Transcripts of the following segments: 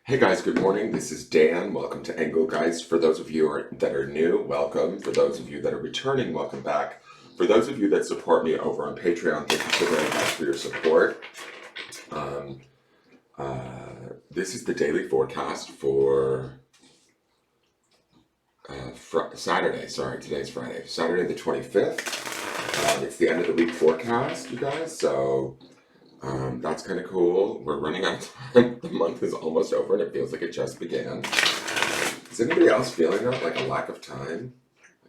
Hey guys, good morning. This is Dan. Welcome to Engelgeist. For those of you that are new, welcome. For those of you that are returning, welcome back. For those of you that support me over on Patreon, thank you so very much for your support. Um, this is the daily forecast for Saturday. Sorry, today's Friday. Saturday the 25th. It's the end of the week forecast, you guys. So that's kind of cool. We're running out of time. The month is almost over and it feels like it just began. Is anybody else feeling that? Like a lack of time?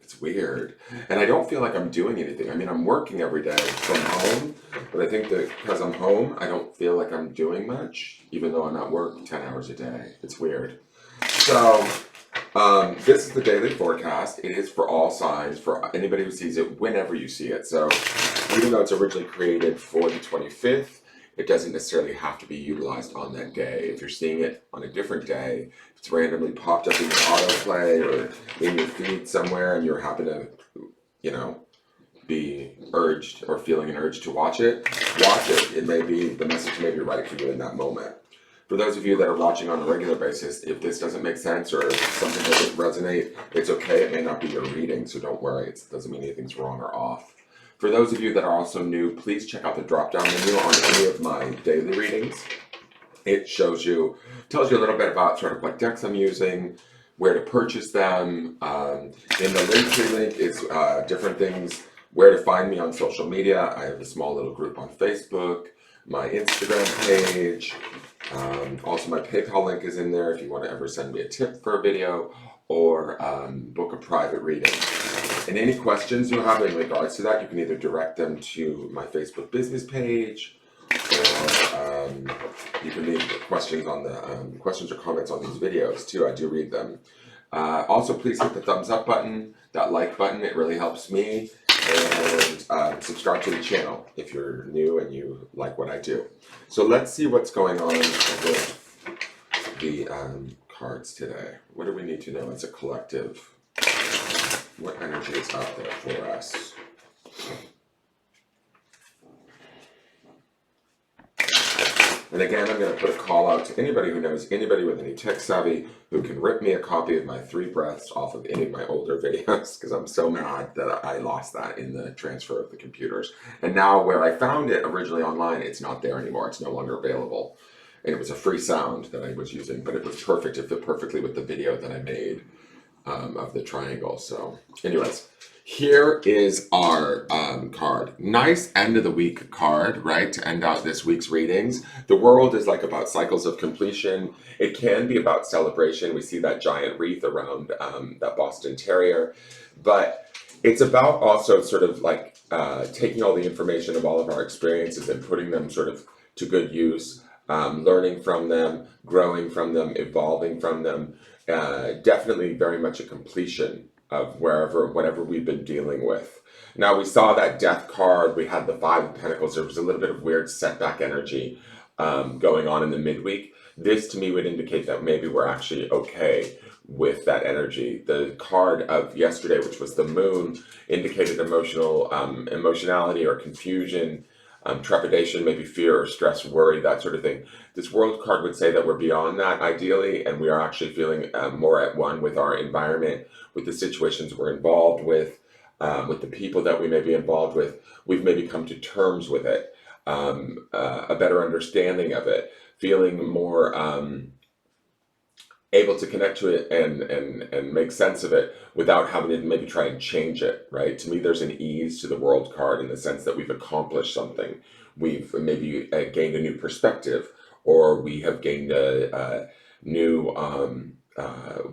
It's weird. And I don't feel like I'm doing anything. I mean, I'm working every day from home, but I think that because I'm home, I don't feel like I'm doing much, even though I'm at work 10 hours a day. It's weird. So, this is the daily forecast. It is for all signs, for anybody who sees it, whenever you see it. So, even though it's originally created for the 25th, it doesn't necessarily have to be utilized on that day. If you're seeing it on a different day, if it's randomly popped up in your autoplay or in your feed somewhere and you happen to, be urged or feeling an urge to watch it, watch it. It may be, the message may be right for you in that moment. For those of you that are watching on a regular basis, if this doesn't make sense or if something doesn't resonate, it's okay. It may not be your reading, so don't worry. It doesn't mean anything's wrong or off. For those of you that are also new, please check out the drop-down menu on any of my daily readings. It tells you a little bit about sort of what decks I'm using, where to purchase them. In the Linktree link is different things, where to find me on social media. I have a small little group on Facebook, my Instagram page. Also, my PayPal link is in there if you want to ever send me a tip for a video or book a private reading. And any questions you have in regards to that, you can either direct them to my Facebook business page, or you can leave questions on the questions or comments on these videos too. I do read them. Also, please hit the thumbs up button, that like button. It really helps me. And subscribe to the channel if you're new and you like what I do. So let's see what's going on with the cards today. What do we need to know as a collective? What energy is out there for us? And again, I'm going to put a call out to anybody who knows anybody with any tech savvy who can rip me a copy of my 3 breaths off of any of my older videos, because I'm so mad that I lost that in the transfer of the computers. And now where I found it originally online, it's not there anymore. It's no longer available. And it was a free sound that I was using, but it was perfect. It fit perfectly with the video that I made of the triangle. So anyways, here is our card. Nice end of the week card, right? To end out this week's readings. The world is like about cycles of completion. It can be about celebration. We see that giant wreath around that Boston Terrier. But it's about also sort of like taking all the information of all of our experiences and putting them sort of to good use, learning from them, growing from them, evolving from them. Definitely very much a completion of whatever we've been dealing with. Now we saw that death card, we had the 5 of Pentacles, there was a little bit of weird setback energy going on in the midweek. This to me would indicate that maybe we're actually okay with that energy. The card of yesterday, which was the moon, indicated emotionality or confusion, trepidation, maybe fear or stress, worry, that sort of thing. This world card would say that we're beyond that ideally, and we are actually feeling more at one with our environment, with the situations we're involved with the people that we may be involved with. We've maybe come to terms with it, a better understanding of it, feeling more able to connect to it and make sense of it without having to maybe try and change it, right? To me, there's an ease to the world card in the sense that we've accomplished something. We've maybe gained a new perspective, or we have gained a new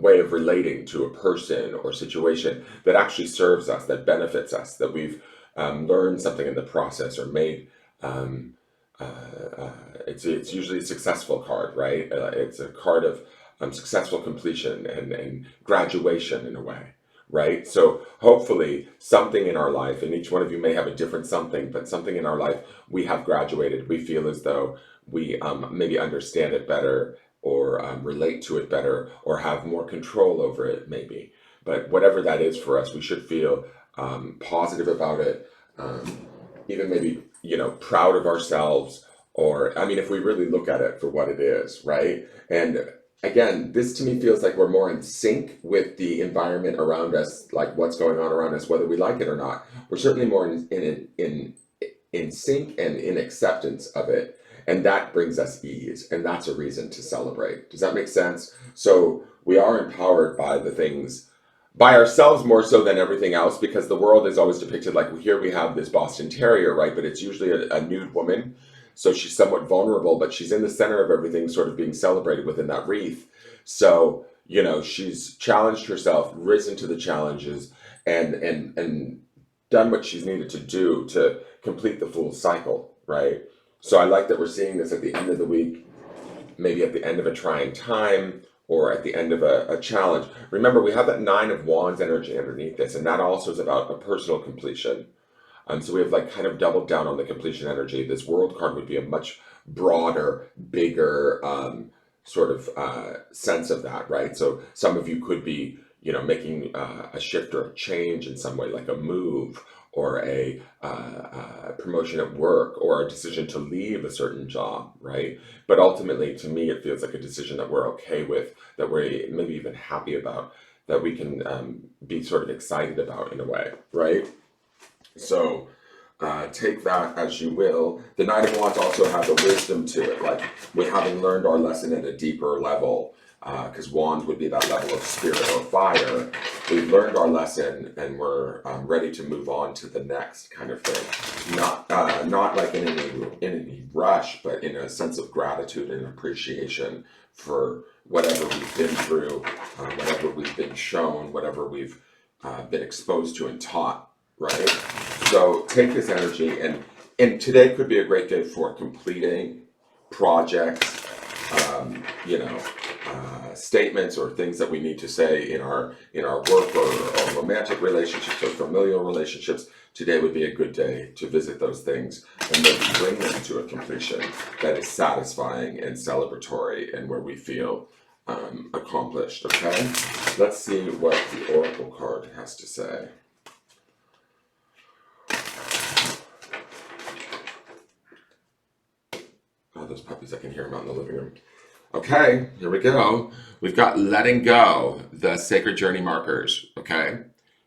way of relating to a person or situation that actually serves us, that benefits us, that we've learned something in the process or made. It's usually a successful card, right? It's a card of successful completion and graduation in a way, right? So hopefully something in our life, and each one of you may have a different something, but something in our life, we have graduated. We feel as though we maybe understand it better or relate to it better or have more control over it maybe. But whatever that is for us, we should feel positive about it, even maybe, proud of ourselves. Or, I mean, if we really look at it for what it is, right? And again, this to me feels like we're more in sync with the environment around us, like what's going on around us, whether we like it or not. We're certainly more in sync and in acceptance of it, and that brings us ease, and that's a reason to celebrate. Does that make sense? So we are empowered by the things, by ourselves more so than everything else, because the world is always depicted like, here we have this Boston Terrier, right? But it's usually a nude woman, so she's somewhat vulnerable, but she's in the center of everything, sort of being celebrated within that wreath. So, you know, she's challenged herself, risen to the challenges, and done what she's needed to do to complete the full cycle, right? So I like that we're seeing this at the end of the week, maybe at the end of a trying time or at the end of a challenge. Remember, we have that Nine of Wands energy underneath this, and that also is about a personal completion. So we have like kind of doubled down on the completion energy. This world card would be a much broader, bigger sort of sense of that, right? So some of you could be, you know, making a shift or a change in some way, like a move or a promotion at work or a decision to leave a certain job, right? But ultimately, to me, it feels like a decision that we're okay with, that we're maybe even happy about, that we can be sort of excited about in a way, right? So take that as you will. The Nine of Wands also has a wisdom to it, like we having learned our lesson at a deeper level, because Wands would be that level of spirit or fire. We've learned our lesson and we're ready to move on to the next kind of thing. Not like in any rush, but in a sense of gratitude and appreciation for whatever we've been through, whatever we've been shown, whatever we've been exposed to and taught. Right? So take this energy, and today could be a great day for completing projects, you know, statements or things that we need to say in our work or romantic relationships or familial relationships. Today would be a good day to visit those things and maybe bring them to a completion that is satisfying and celebratory and where we feel accomplished. Okay, let's see what the Oracle card has to say. Those puppies, I can hear them out in the living room. Okay, here we go. We've got letting go, the sacred journey markers. Okay,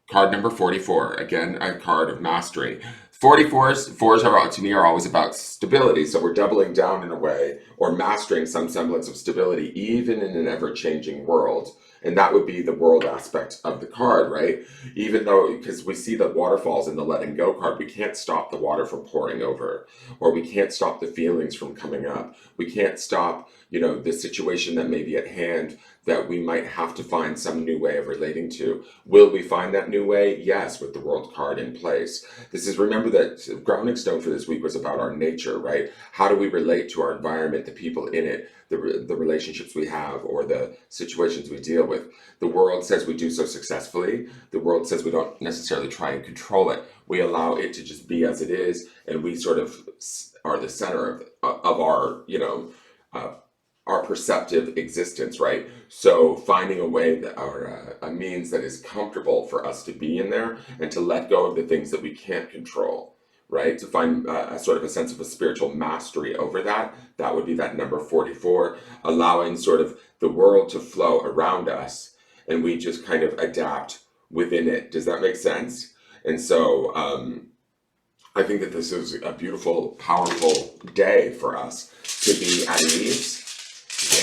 card number 44. Again, a card of mastery. 44s are, to me, are always about stability. So we're doubling down in a way, or mastering some semblance of stability, even in an ever-changing world. And that would be the world aspect of the card, right? Even though, because we see the waterfalls in the letting go card, we can't stop the water from pouring over, or we can't stop the feelings from coming up. We can't stop, you know, the situation that may be at hand that we might have to find some new way of relating to. Will we find that new way? Yes, with the world card in place. This is, remember that grounding stone for this week was about our nature, right? How do we relate to our environment, the people in it, the relationships we have, or the situations we deal with? The world says we do so successfully. The world says we don't necessarily try and control it. We allow it to just be as it is, and we sort of are the center of our, you know, our perceptive existence, right? So finding a way that, or a means that is comfortable for us to be in there and to let go of the things that we can't control, right? To find a sort of a sense of a spiritual mastery over that. That would be that number 44, allowing sort of the world to flow around us and we just kind of adapt within it. Does that make sense? And so I think that this is a beautiful, powerful day for us to be at ease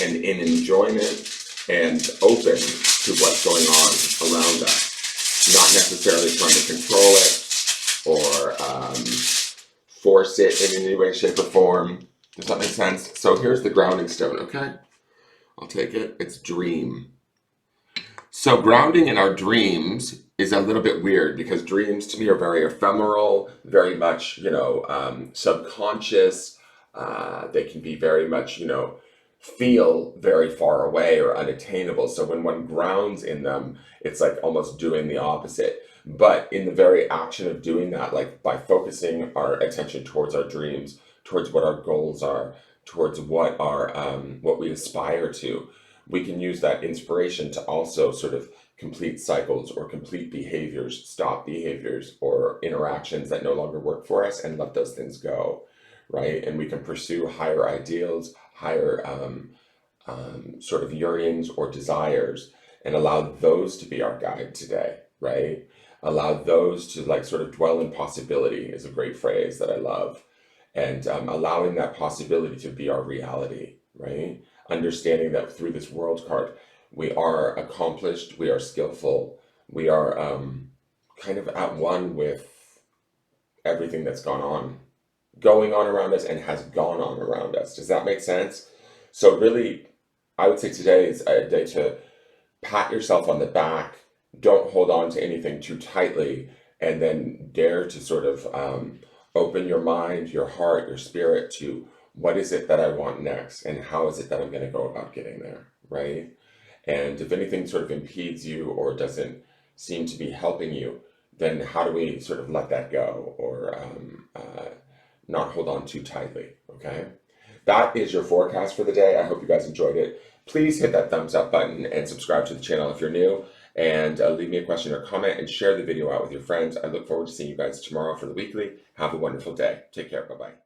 and in enjoyment and open to what's going on around us. Not necessarily trying to control it or force it in any way, shape, or form. Does that make sense? So here's the grounding stone, okay? I'll take it. It's dream. So grounding in our dreams is a little bit weird because dreams to me are very ephemeral, very much, you know, subconscious. They can be very much, you know, feel very far away or unattainable. So when one grounds in them, it's like almost doing the opposite. But in the very action of doing that, like by focusing our attention towards our dreams, towards what our goals are, towards what what we aspire to, we can use that inspiration to also sort of complete cycles or complete behaviors, stop behaviors or interactions that no longer work for us and let those things go, right? And we can pursue higher ideals, higher sort of yearnings or desires, and allow those to be our guide today, right? Allow those to like sort of dwell in possibility is a great phrase that I love. And allowing that possibility to be our reality, right? Understanding that through this world card, we are accomplished, we are skillful, we are kind of at one with everything that's going on around us and has gone on around us. Does that make sense? So really, I would say today is a day to pat yourself on the back. Don't hold on to anything too tightly, and then dare to sort of open your mind, your heart, your spirit to what is it that I want next, and how is it that I'm going to go about getting there, right? And if anything sort of impedes you or doesn't seem to be helping you, then how do we sort of let that go or not hold on too tightly, okay? That is your forecast for the day. I hope you guys enjoyed it. Please hit that thumbs up button and subscribe to the channel if you're new. And leave me a question or comment and share the video out with your friends. I look forward to seeing you guys tomorrow for the weekly. Have a wonderful day. Take care. Bye-bye.